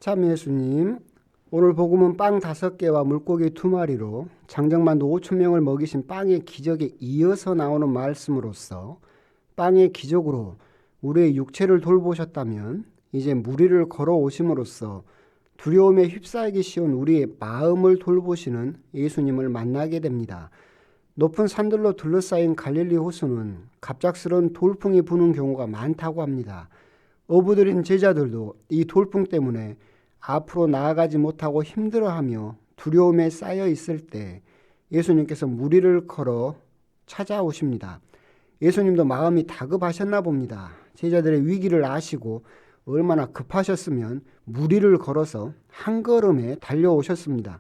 참 예수님, 오늘 복음은 빵 5개와 물고기 2마리로 장정만도 5,000명을 먹이신 빵의 기적에 이어서 나오는 말씀으로서 빵의 기적으로 우리의 육체를 돌보셨다면 이제 무리를 걸어오심으로써 두려움에 휩싸이기 쉬운 우리의 마음을 돌보시는 예수님을 만나게 됩니다. 높은 산들로 둘러싸인 갈릴리 호수는 갑작스런 돌풍이 부는 경우가 많다고 합니다. 어부들인 제자들도 이 돌풍 때문에 앞으로 나아가지 못하고 힘들어하며 두려움에 쌓여 있을 때 예수님께서 무리를 걸어 찾아오십니다. 예수님도 마음이 다급하셨나 봅니다. 제자들의 위기를 아시고 얼마나 급하셨으면 무리를 걸어서 한 걸음에 달려오셨습니다.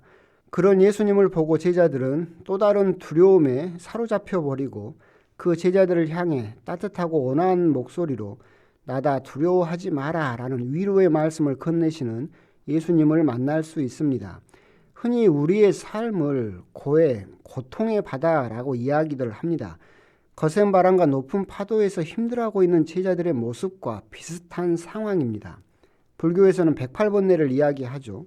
그런 예수님을 보고 제자들은 또 다른 두려움에 사로잡혀 버리고 그 제자들을 향해 따뜻하고 온화한 목소리로 나다 두려워하지 마라 라는 위로의 말씀을 건네시는 예수님을 만날 수 있습니다. 흔히 우리의 삶을 고해, 고통의 바다라고 이야기들 합니다. 거센 바람과 높은 파도에서 힘들어하고 있는 제자들의 모습과 비슷한 상황입니다. 불교에서는 108번뇌를 이야기하죠.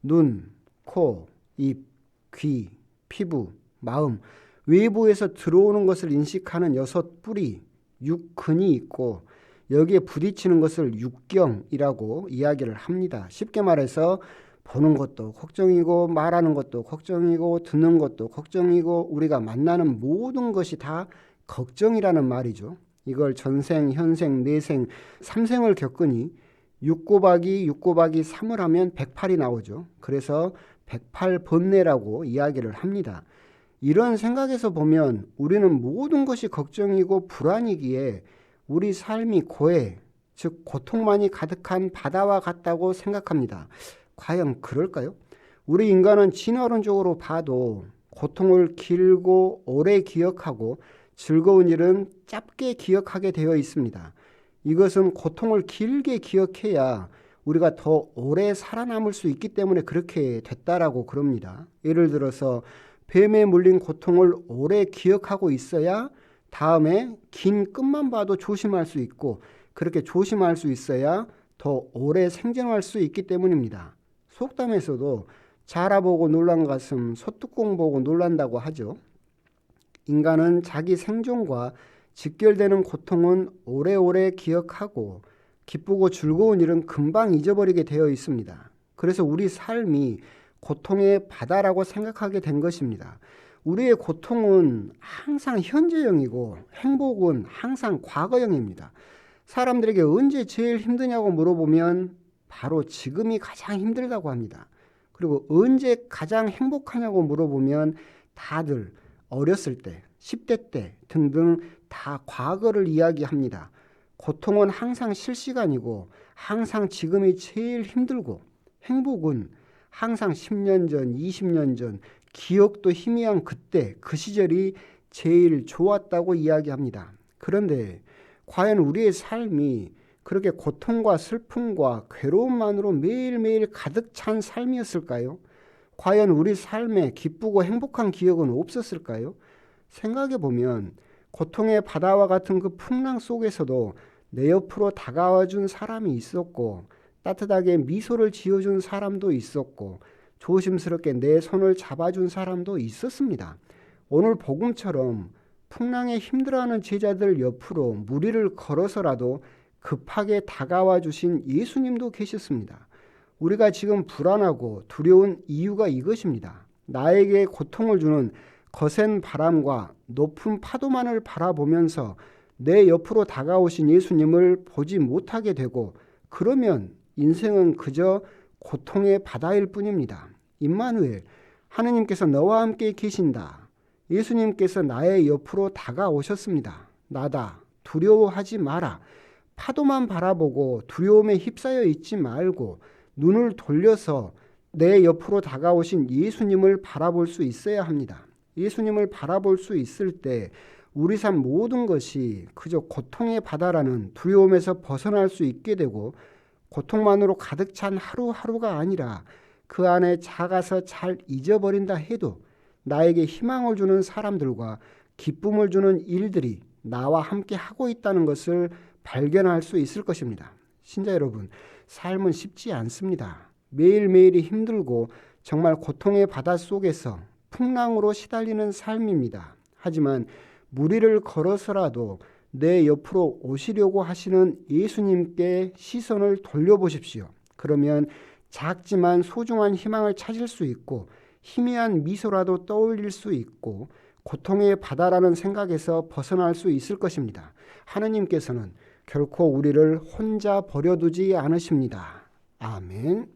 눈, 코, 입, 귀, 피부, 마음, 외부에서 들어오는 것을 인식하는 6뿌리, 6근이 있고 여기에 부딪히는 것을 육경이라고 이야기를 합니다. 쉽게 말해서 보는 것도 걱정이고 말하는 것도 걱정이고 듣는 것도 걱정이고 우리가 만나는 모든 것이 다 걱정이라는 말이죠. 이걸 전생, 현생, 내생, 삼생을 겪으니 6 곱하기 6 곱하기 3을 하면 108이 나오죠. 그래서 108번뇌라고 이야기를 합니다. 이런 생각에서 보면 우리는 모든 것이 걱정이고 불안이기에 우리 삶이 고해, 즉 고통만이 가득한 바다와 같다고 생각합니다. 과연 그럴까요? 우리 인간은 진화론적으로 봐도 고통을 길고 오래 기억하고 즐거운 일은 짧게 기억하게 되어 있습니다. 이것은 고통을 길게 기억해야 우리가 더 오래 살아남을 수 있기 때문에 그렇게 됐다라고 그럽니다. 예를 들어서 뱀에 물린 고통을 오래 기억하고 있어야 다음에 긴 끝만 봐도 조심할 수 있고 그렇게 조심할 수 있어야 더 오래 생존할 수 있기 때문입니다. 속담에서도 자라보고 놀란 가슴 소뚜껑 보고 놀란다고 하죠. 인간은 자기 생존과 직결되는 고통은 오래오래 기억하고 기쁘고 즐거운 일은 금방 잊어버리게 되어 있습니다. 그래서 우리 삶이 고통의 바다라고 생각하게 된 것입니다. 우리의 고통은 항상 현재형이고 행복은 항상 과거형입니다. 사람들에게 언제 제일 힘드냐고 물어보면 바로 지금이 가장 힘들다고 합니다. 그리고 언제 가장 행복하냐고 물어보면 다들 어렸을 때, 10대 때 등등 다 과거를 이야기합니다. 고통은 항상 실시간이고 항상 지금이 제일 힘들고 행복은 항상 10년 전, 20년 전 기억도 희미한 그때 그 시절이 제일 좋았다고 이야기합니다. 그런데 과연 우리의 삶이 그렇게 고통과 슬픔과 괴로움만으로 매일매일 가득 찬 삶이었을까요? 과연 우리 삶에 기쁘고 행복한 기억은 없었을까요? 생각해 보면 고통의 바다와 같은 그 풍랑 속에서도 내 옆으로 다가와 준 사람이 있었고 따뜻하게 미소를 지어준 사람도 있었고 조심스럽게 내 손을 잡아준 사람도 있었습니다. 오늘 복음처럼 풍랑에 힘들어하는 제자들 옆으로 무리를 걸어서라도 급하게 다가와 주신 예수님도 계셨습니다. 우리가 지금 불안하고 두려운 이유가 이것입니다. 나에게 고통을 주는 거센 바람과 높은 파도만을 바라보면서 내 옆으로 다가오신 예수님을 보지 못하게 되고 그러면 인생은 그저 고통의 바다일 뿐입니다. 임마누엘, 하느님께서 너와 함께 계신다. 예수님께서 나의 옆으로 다가오셨습니다. 나다, 두려워하지 마라. 파도만 바라보고 두려움에 휩싸여 있지 말고 눈을 돌려서 내 옆으로 다가오신 예수님을 바라볼 수 있어야 합니다. 예수님을 바라볼 수 있을 때 우리 삶 모든 것이 그저 고통의 바다라는 두려움에서 벗어날 수 있게 되고 고통만으로 가득 찬 하루하루가 아니라 그 안에 작아서 잘 잊어버린다 해도 나에게 희망을 주는 사람들과 기쁨을 주는 일들이 나와 함께 하고 있다는 것을 발견할 수 있을 것입니다. 신자 여러분, 삶은 쉽지 않습니다. 매일매일이 힘들고 정말 고통의 바다 속에서 풍랑으로 시달리는 삶입니다. 하지만 무리를 걸어서라도 내 옆으로 오시려고 하시는 예수님께 시선을 돌려보십시오. 그러면 작지만 소중한 희망을 찾을 수 있고 희미한 미소라도 떠올릴 수 있고 고통의 바다라는 생각에서 벗어날 수 있을 것입니다. 하느님께서는 결코 우리를 혼자 버려두지 않으십니다. 아멘.